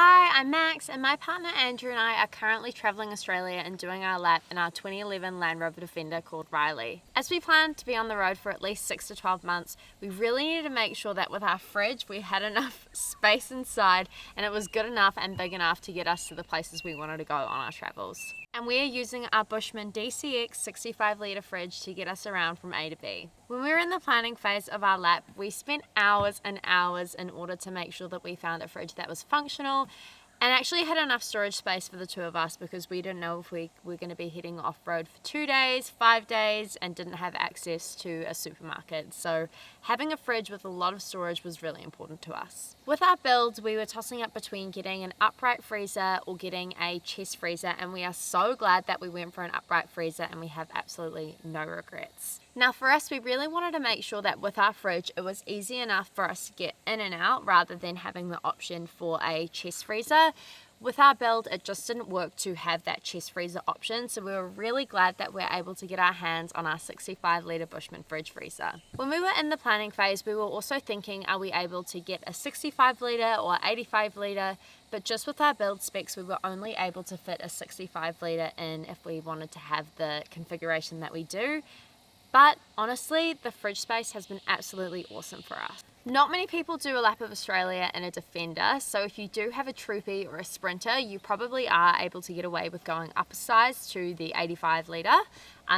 Hi, I'm Max, and my partner Andrew and I are currently travelling Australia and doing our lap in our 2011 Land Rover Defender called Riley. As we plan to be on the road for at least 6 to 12 months, we really needed to make sure that with our fridge we had enough space inside and it was good enough and big enough to get us to the places we wanted to go on our travels. And we are using our Bushman DC65-X litre fridge to get us around from A to B. When we were in the planning phase of our lap, we spent hours and hours in order to make sure that we found a fridge that was functional and actually had enough storage space for the two of us, because we didn't know if we were going to be heading off-road for 2 days, 5 days, and didn't have access to a supermarket. So having a fridge with a lot of storage was really important to us. With our builds, we were tossing up between getting an upright freezer or getting a chest freezer, and we are so glad that we went for an upright freezer and we have absolutely no regrets. Now for us, we really wanted to make sure that with our fridge it was easy enough for us to get in and out rather than having the option for a chest freezer. With our build, it just didn't work to have that chest freezer option, so we were really glad that we were able to get our hands on our 65 litre Bushman fridge freezer. When we were in the planning phase, we were also thinking, are we able to get a 65 litre or 85 litre? But just with our build specs, we were only able to fit a 65 litre in if we wanted to have the configuration that we do. But honestly, the fridge space has been absolutely awesome for us. Not many people do a lap of Australia in a Defender, so if you do have a Troopy or a Sprinter, you probably are able to get away with going up a size to the 85 litre.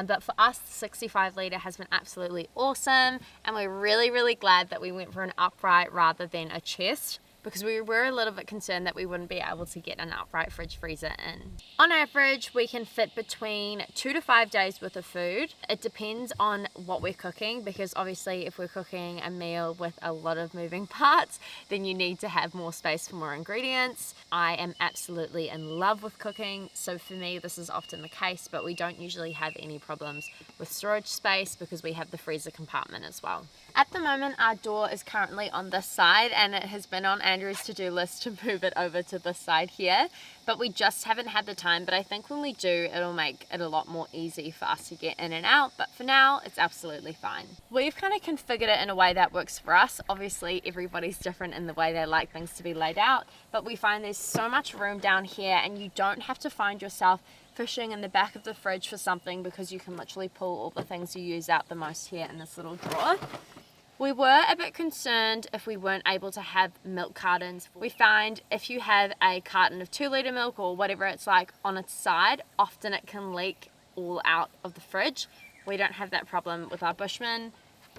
But for us, the 65 litre has been absolutely awesome, and we're really glad that we went for an upright rather than a chest, because we were a little bit concerned that we wouldn't be able to get an upright fridge freezer in. On average, we can fit between 2 to 5 days worth of food. It depends on what we're cooking, because obviously if we're cooking a meal with a lot of moving parts, then you need to have more space for more ingredients. I am absolutely in love with cooking, so for me this is often the case, but we don't usually have any problems with storage space because we have the freezer compartment as well. At the moment, our door is currently on this side, and it has been on Andrew's to-do list to move it over to this side here, but we just haven't had the time. But I think when we do, it'll make it a lot more easy for us to get in and out, but for now it's absolutely fine. We've kind of configured it in a way that works for us. Obviously everybody's different in the way they like things to be laid out, but we find there's so much room down here, and you don't have to find yourself fishing in the back of the fridge for something, because you can literally pull all the things you use out the most here in this little drawer. We were a bit concerned if we weren't able to have milk cartons. We find if you have a carton of 2 litre milk or whatever it's like on its side, often it can leak all out of the fridge. We don't have that problem with our Bushman.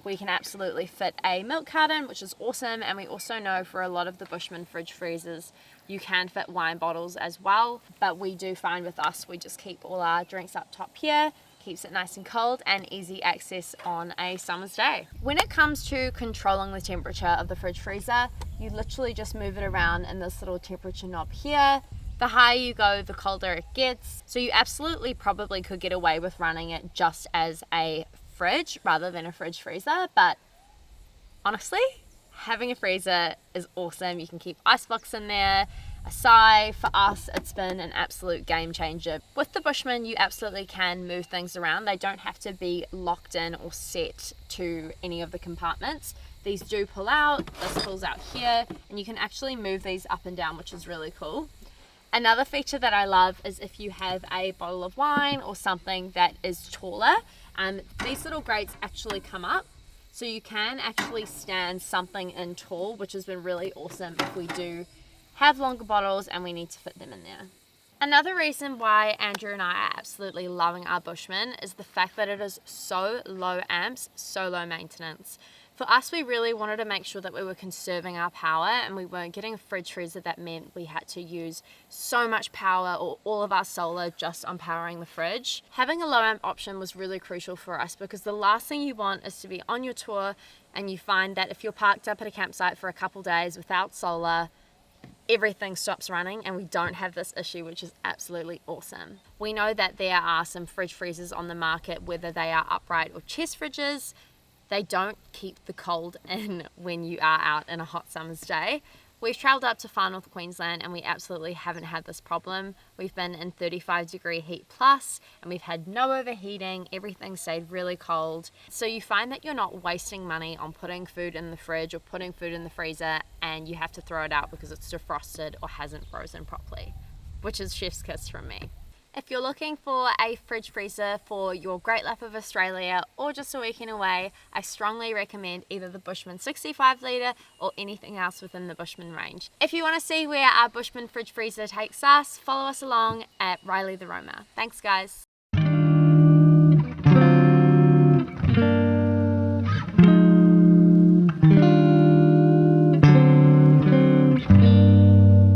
We can absolutely fit a milk carton, which is awesome, and we also know for a lot of the Bushman fridge freezers you can fit wine bottles as well, but we do find with us, we just keep all our drinks up top here. Keeps it nice and cold and easy access on a summer's day. When it comes to controlling the temperature of the fridge freezer, you literally just move it around in this little temperature knob here. The higher you go, the colder it gets. So you absolutely probably could get away with running it just as a fridge rather than a fridge freezer, but honestly, having a freezer is awesome. You can keep icebox in there. Aside, for us, it's been an absolute game changer. With the Bushman, you absolutely can move things around. They don't have to be locked in or set to any of the compartments. These do pull out, this pulls out here, and you can actually move these up and down, which is really cool. Another feature that I love is if you have a bottle of wine or something that is taller, these little grates actually come up. So you can actually stand something in tall, which has been really awesome if we do have longer bottles and we need to fit them in there. Another reason why Andrew and I are absolutely loving our Bushman is the fact that it is so low amps, so low maintenance. For us, we really wanted to make sure that we were conserving our power and we weren't getting a fridge freezer that meant we had to use so much power or all of our solar just on powering the fridge. Having a low amp option was really crucial for us, because the last thing you want is to be on your tour and you find that if you're parked up at a campsite for a couple days without solar, everything stops running, and we don't have this issue, which is absolutely awesome. We know that there are some fridge freezers on the market, whether they are upright or chest fridges. They don't keep the cold in when you are out in a hot summer's day. We've travelled up to far north Queensland and we absolutely haven't had this problem. We've been in 35-degree heat plus and we've had no overheating, everything stayed really cold. So you find that you're not wasting money on putting food in the fridge or putting food in the freezer and you have to throw it out because it's defrosted or hasn't frozen properly, which is chef's kiss from me. If you're looking for a fridge freezer for your great lap of Australia or just a weekend away, I strongly recommend either the Bushman 65 litre or anything else within the Bushman range. If you want to see where our Bushman fridge freezer takes us, follow us along at Riley the Roamer. Thanks guys.